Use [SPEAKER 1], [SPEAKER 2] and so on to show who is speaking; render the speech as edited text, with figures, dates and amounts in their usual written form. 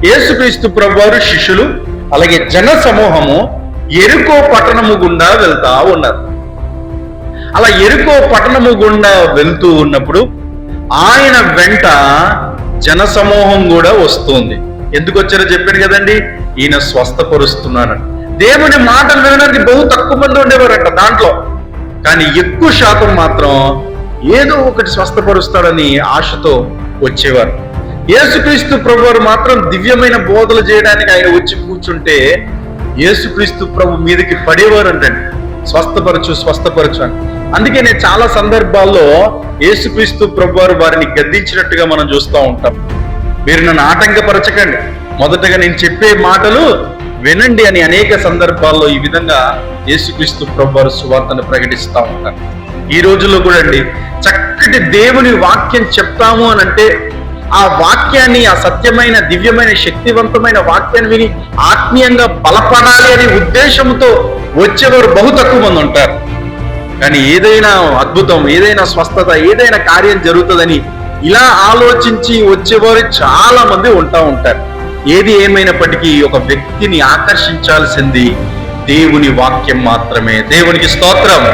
[SPEAKER 1] యేసుక్రీస్తు ప్రభువారు శిష్యులు అలాగే జన సమూహము యెరికో పట్టణము గుండా వెళ్తా ఉన్నారు. అలా యెరికో పట్టణము గుండా వెళ్తూ ఉన్నప్పుడు ఆయన వెంట జన సమూహం కూడా వస్తుంది. ఎందుకు వచ్చారో చెప్పాను కదండి, ఈయన స్వస్థపరుస్తున్నారని. దేవుని మాటలు వినడానికి బహు తక్కువ మంది ఉండేవారంట దాంట్లో, కానీ ఎక్కువ శాతం మాత్రం ఏదో ఒకటి స్వస్థపరుస్తాడని ఆశతో వచ్చేవారు. యేసుక్రీస్తు ప్రభువారు మాత్రం దివ్యమైన బోధలు చేయడానికి ఆయన వచ్చి కూర్చుంటే యేసుక్రీస్తు ప్రభు మీదకి పడేవారంటండి, స్వస్థపరచు అని. అందుకే నేను చాలా సందర్భాల్లో యేసుక్రీస్తు ప్రభువారు వారిని గద్దించినట్టుగా మనం చూస్తూ ఉంటాం. మీరు నన్ను ఆటంకపరచకండి, మొదటగా నేను చెప్పే మాటలు వినండి అని అనేక సందర్భాల్లో ఈ విధంగా యేసుక్రీస్తు ప్రభువారు సువార్తను ప్రకటిస్తూ ఉంటారు. ఈ రోజుల్లో కూడా అండి, చక్కటి దేవుని వాక్యం చెప్తాము అని అంటే ఆ వాక్యాన్ని, ఆ సత్యమైన దివ్యమైన శక్తివంతమైన వాక్యాన్ని విని ఆత్మీయంగా బలపడాలి అనే ఉద్దేశంతో వచ్చేవారు బహు తక్కువ మంది ఉంటారు. కానీ ఏదైనా అద్భుతం, ఏదైనా స్వస్థత, ఏదైనా కార్యం జరుగుతుందని ఇలా ఆలోచించి వచ్చేవారు చాలా మంది ఉంటారు. ఏది ఏమైనప్పటికీ ఒక వ్యక్తిని ఆకర్షించాల్సింది దేవుని వాక్యం మాత్రమే. దేవునికి స్తోత్రం.